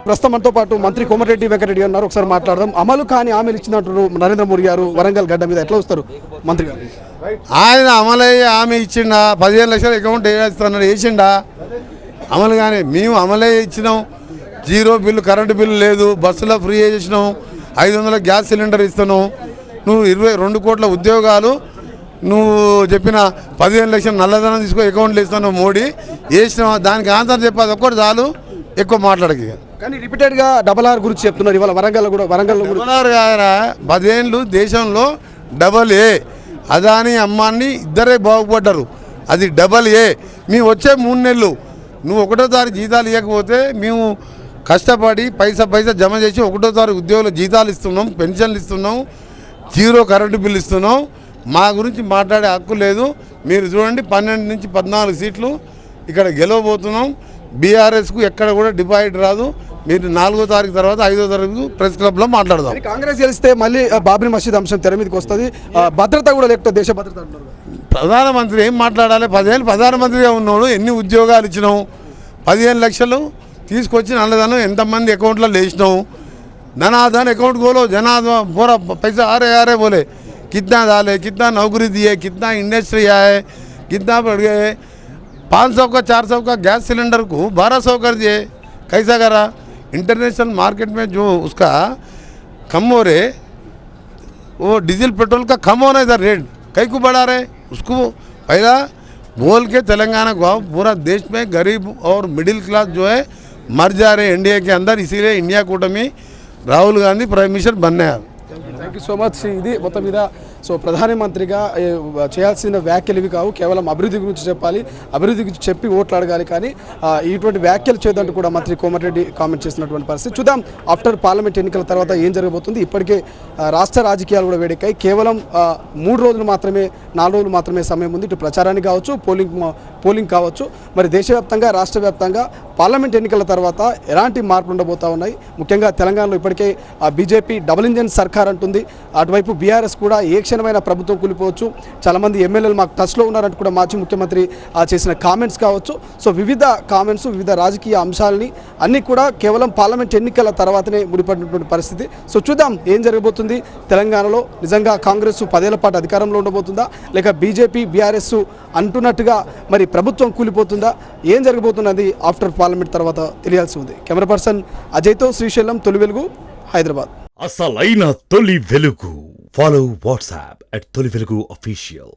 ప్రస్తుతం మనతో పాటు మంత్రి కోమటిరెడ్డి వెంకటరెడ్డి ఉన్నారు. ఒకసారి మాట్లాడదాం. అమలు కాని హామీలు ఇచ్చినట్టు నరేంద్ర మోడీ గారు వరంగల్ గడ్డ మీద ఎట్లా వస్తారు మంత్రి గారు? ఆయన అమలయ్యే హామీ ఇచ్చిండా? 15 లక్షల అకౌంట్ వేస్తున్నాడు, వేసిండా? అమలు కానీ మేము అమలయ్యే ఇచ్చినాం. జీరో బిల్లు, కరెంటు బిల్లు లేదు, బస్సులో ఫ్రీ చేసినాం, 500 గ్యాస్ సిలిండర్ ఇస్తున్నాం. నువ్వు 22 కోట్ల ఉద్యోగాలు నువ్వు చెప్పిన 15 లక్షల నల్లధనం తీసుకో అకౌంట్లు ఇస్తున్నావు మోడీ వేసినావు. దానికి ఆన్సర్ చెప్పాలి ఒక్కటి చాలు, ఎక్కువ మాట్లాడక. కానీ రిపీటెడ్గా RRR గురించి చెప్తున్నారు. ఇవాళ వరంగల్లో కూడా RRR 10 ఏళ్ళు దేశంలో AA అదాని అమ్మాని ఇద్దరే బాగుపడ్డారు. అది AA. మేము వచ్చే 3 నెలలు నువ్వు 1వ తారీఖు జీతాలు ఇవ్వకపోతే మేము కష్టపడి పైసా జమ చేసి 1వ తారీఖు ఉద్యోగుల జీతాలు ఇస్తున్నాం, పెన్షన్లు ఇస్తున్నాం, జీరో కరెంటు బిల్లు ఇస్తున్నాం. మా గురించి మాట్లాడే హక్కు లేదు. మీరు చూడండి, 12 నుంచి 14 సీట్లు ఇక్కడ గెలవబోతున్నాం. బీఆర్ఎస్కు ఎక్కడ కూడా డిపాజిట్ రాదు. మీరు 4వ తారీఖు తర్వాత 5వ తారీఖు ప్రెస్ క్లబ్లో మాట్లాడదాం. కాంగ్రెస్ గెలిస్తే మళ్ళీ బాబ్రీ మసీద్ అంశం తెర మీదకి వస్తుంది. భద్రత కూడా లేకపోతే దేశ భద్రత అంటారు. ప్రధానమంత్రి ఏం మాట్లాడాలి? 10 ఏళ్ళు ప్రధానమంత్రిగా ఉన్నాడు, ఎన్ని ఉద్యోగాలు ఇచ్చినావు? 15 లక్షలు తీసుకొచ్చి నల్లదనం ఎంతమంది అకౌంట్లో వేసినావు? धनाधन अकाउंट खोलो, जनाधन पूरा पैसा आ रहे बोले कितना डाले, कितना नौकरी दिए, कितना इंडस्ट्री आए, कितना बढ़ गए. 500 का 400 का गैस सिलेंडर को 1200 कर दिए. कैसा करा? इंटरनेशनल मार्केट में जो उसका कम हो रहे, वो डीजल पेट्रोल का कम होना इधर रेट कई को बढ़ा रहे. उसको पहला बोल के तेलंगाना को पूरा देश में गरीब और मिडिल क्लास जो है मर जा रहे इंडिया के अंदर. इसीलिए इंडिया कूटमी రాహుల్ గాంధీ ప్రైమ్ మినిస్టర్ బన్నారు. Thank you so much. ఇది మొత్తం మీద సో ప్రధానమంత్రిగా చేయాల్సిన వ్యాఖ్యలు ఇవి కావు, కేవలం అభివృద్ధి గురించి చెప్పాలి, అభివృద్ధి గురించి చెప్పి ఓట్లు అడగాలి. కానీ ఇటువంటి వ్యాఖ్యలు చేయదంటూ కూడా మంత్రి కోమటిరెడ్డి కామెంట్ చేసినటువంటి పరిస్థితి. చూద్దాం ఆఫ్టర్ పార్లమెంట్ ఎన్నికల తర్వాత ఏం జరగబోతుంది. ఇప్పటికే రాష్ట్ర రాజకీయాలు కూడా వేడెక్కాయి. కేవలం 3 రోజులు మాత్రమే, 4 రోజులు మాత్రమే సమయం ఉంది. ఇటు ప్రచారానికి కావచ్చు, పోలింగ్ కావచ్చు. మరి దేశవ్యాప్తంగా, రాష్ట్ర వ్యాప్తంగా పార్లమెంట్ ఎన్నికల తర్వాత ఎలాంటి మార్పులు ఉండబోతా ఉన్నాయి. ముఖ్యంగా తెలంగాణలో ఇప్పటికే బీజేపీ డబుల్ ఇంజన్ సర్కార్ అంటుంది. అటువైపు బీఆర్ఎస్ కూడా ఏ క్షణమైన ప్రభుత్వం కూలిపోవచ్చు. చాలామంది ఎమ్మెల్యేలు మాకు టచ్లో ఉన్నారంటూ కూడా మాజీ ముఖ్యమంత్రి చేసిన కామెంట్స్ కావచ్చు. సో వివిధ కామెంట్స్, వివిధ రాజకీయ అంశాలని అన్నీ కూడా కేవలం పార్లమెంట్ ఎన్నికల తర్వాతనే ముడిపడినటువంటి పరిస్థితి. సో చూద్దాం ఏం జరగబోతుంది తెలంగాణలో. నిజంగా కాంగ్రెస్ 10 ఏళ్ల పాటు అధికారంలో ఉండబోతుందా, లేక బీజేపీ బీఆర్ఎస్ అంటున్నట్టుగా మరి ప్రభుత్వం కూలిపోతుందా? ఏం జరగబోతున్నది ఆఫ్టర్ పార్లమెంట్ తర్వాత తెలియాల్సి ఉంది. కెమెరా పర్సన్ అజయ్తో శ్రీశైలం, తొలి వెలుగు, హైదరాబాద్. అసలైన తొలి వెలుగు. ఫాలో వాట్సాప్ @తొలి వెలుగు official.